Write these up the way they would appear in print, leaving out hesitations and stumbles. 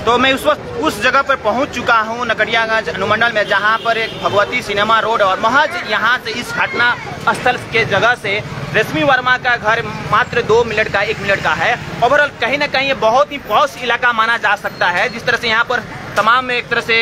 तो मैं उस वक्त उस जगह पर पहुंच चुका हूं नकड़ियागंज अनुमंडल में, जहां पर एक भगवती सिनेमा रोड और महज यहां से इस घटना स्थल के जगह से रश्मि वर्मा का घर मात्र 2 मिनट का 1 मिनट का है। ओवरऑल कहीं ना कहीं ये बहुत ही पॉश इलाका माना जा सकता है। जिस तरह से यहाँ पर तमाम एक तरह से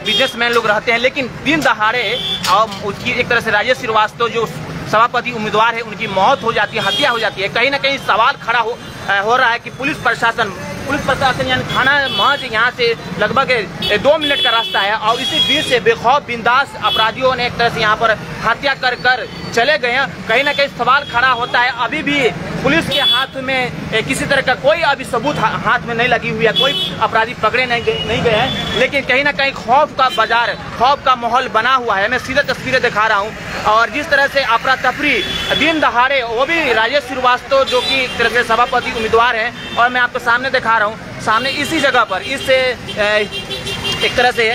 बिजनेसमैन लोग रहते हैं, लेकिन दिन दहाड़े और उसकी एक तरह से राजेश श्रीवास्तव जो सभापति उम्मीदवार है उनकी मौत हो जाती है, हत्या हो जाती है। कहीं ना कहीं सवाल खड़ा हो रहा है कि पुलिस प्रशासन यानी थाना महज यहाँ से लगभग 2 मिनट का रास्ता है और इसी बीच से बेखौफ बिंदास अपराधियों ने एक तरह से यहाँ पर हत्या कर चले गए हैं। कहीं ना कहीं सवाल खड़ा होता है, अभी भी पुलिस के हाथ में किसी तरह का कोई अभी सबूत हाथ में नहीं लगी हुई है, कोई अपराधी पकड़े नहीं गए हैं, लेकिन कहीं ना कहीं खौफ का बाजार, खौफ का माहौल बना हुआ है। मैं सीधे तस्वीरें दिखा रहा हूँ और जिस तरह से अफरा तफरी दिन दहाड़े, वो भी राजेश श्रीवास्तव जो कि एक तरह से सभापति उम्मीदवार हैं, और मैं आपको सामने दिखा रहा हूँ, सामने इसी जगह पर इससे एक तरह से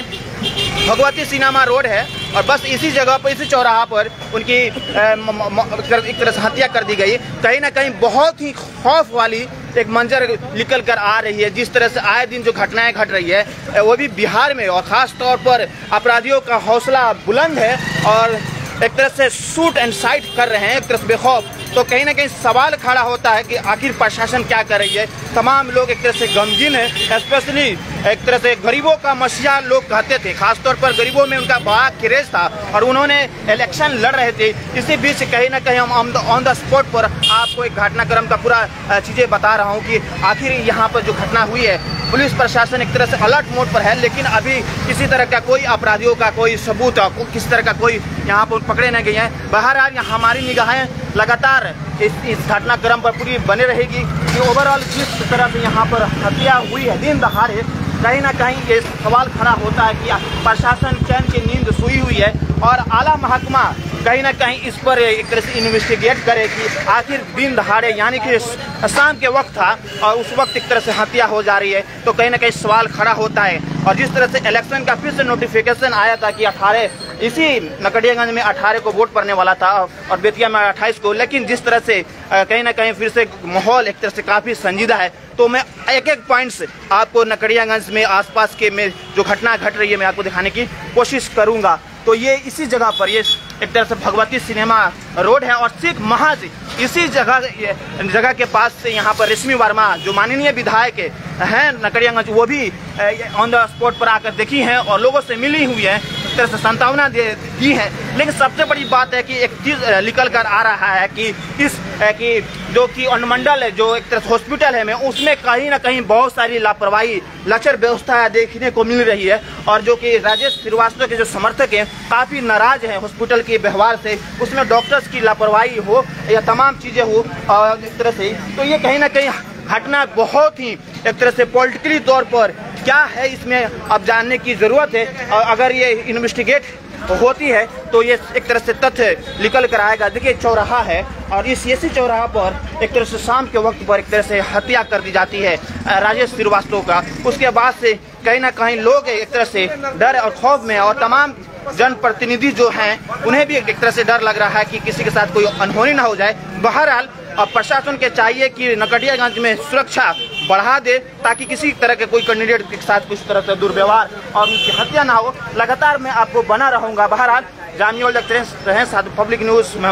भगवती सिनेमा रोड है और बस इसी जगह पर, इसी चौराहा पर उनकी एक तरह से हत्या कर दी गई। कहीं ना कहीं बहुत ही खौफ वाली एक मंजर निकल कर आ रही है। जिस तरह से आए दिन जो घटनाएं घट रही है वो भी बिहार में, और ख़ास तौर पर अपराधियों का हौसला बुलंद है और एक तरह से शूट एंड साइट कर रहे हैं एक तरह से बेखौफ। तो कहीं ना कहीं सवाल खड़ा होता है कि आखिर प्रशासन क्या कर रही है। तमाम लोग एक तरह से गमगीन है, स्पेशली एक तरह से गरीबों का मसीहा लोग कहते थे, खासतौर पर गरीबों में उनका बड़ा क्रेज था और उन्होंने इलेक्शन लड़ रहे थे। इसी बीच कहीं ना कहीं हम ऑन द स्पॉट पर आपको एक घटनाक्रम का पूरा चीज़ें बता रहा हूँ कि आखिर यहाँ पर जो घटना हुई है, पुलिस प्रशासन एक तरह से अलर्ट मोड पर है, लेकिन अभी किसी तरह का कोई अपराधियों का कोई सबूत, किसी तरह का कोई यहाँ पर पकड़े नहीं गए हैं। बहरहाल हमारी निगाहें लगातार इस घटनाक्रम पर पूरी बने रहेगी कि ओवरऑल किस तरह से यहाँ पर हत्या हुई है दिन दहाड़े। कहीं ना कहीं ये सवाल खड़ा होता है कि प्रशासन चैन की नींद सोई हुई है और आला महकमा कहीं ना कहीं इस पर एक तरह से इन्वेस्टिगेट करे कि आखिर दिन दहाड़े यानी कि शाम के वक्त था और उस वक्त एक तरह से हत्या हो जा रही है। तो कहीं ना कहीं सवाल खड़ा होता है। और जिस तरह से इलेक्शन का फिर से नोटिफिकेशन आया था कि 18 इसी नकड़ियागंज में 18 को वोट पड़ने वाला था और बेतिया में 28 को, लेकिन जिस तरह से कहीं ना कहीं फिर से माहौल एक तरह से काफ़ी संजीदा है। तो मैं एक एक पॉइंट्स आपको नकड़ियागंज में आसपास के में जो घटना घट रही है मैं आपको दिखाने की कोशिश करूँगा। तो ये इसी जगह पर, ये एक तरह से भगवती सिनेमा रोड है और सिर्फ महज इसी जगह के पास से यहाँ पर रश्मि वर्मा जो माननीय विधायक हैं नकड़ियागंज, वो भी ऑन द स्पॉट पर आकर देखी हैं और लोगों से मिली हुई हैं, एक तरह से सांत्वना दी है। लेकिन सबसे बड़ी बात है कि एक चीज़ निकल कर आ रहा है कि जो कि अनुमंडल है, जो एक तरह से हॉस्पिटल है, उसमें कहीं ना कहीं बहुत सारी लापरवाही, लचर व्यवस्था देखने को मिल रही है और जो कि राजेश श्रीवास्तव के जो समर्थक हैं काफ़ी नाराज हैं हॉस्पिटल के व्यवहार से, उसमें डॉक्टर्स की लापरवाही हो या तमाम चीज़ें हो और एक तरह से। तो ये कहीं ना कहीं घटना बहुत ही एक तरह से पॉलिटिकली तौर पर क्या है इसमें अब जानने की ज़रूरत है। और अगर ये इन्वेस्टिगेट होती है तो ये एक तरह से तथ्य निकल कर आएगा। देखिए चौराहा है और इसी चौराहा पर एक तरह से शाम के वक्त पर एक तरह से हत्या कर दी जाती है राजेश श्रीवास्तव का। उसके बाद से कहीं ना कहीं लोग एक तरह से डर और खौफ में, और तमाम जनप्रतिनिधि जो हैं उन्हें भी एक तरह से डर लग रहा है कि किसी के साथ कोई अनहोनी ना हो जाए। बहरहाल अब प्रशासन के चाहिए कि नकड़ियागंज में सुरक्षा बढ़ा दे ताकि किसी तरह के कोई कैंडिडेट के साथ कुछ तरह से दुर्व्यवहार और उनकी हत्या ना हो। लगातार मैं आपको बना रहूँगा। बहरहाल जामिया देखते रहें साथ पब्लिक न्यूज़, मैं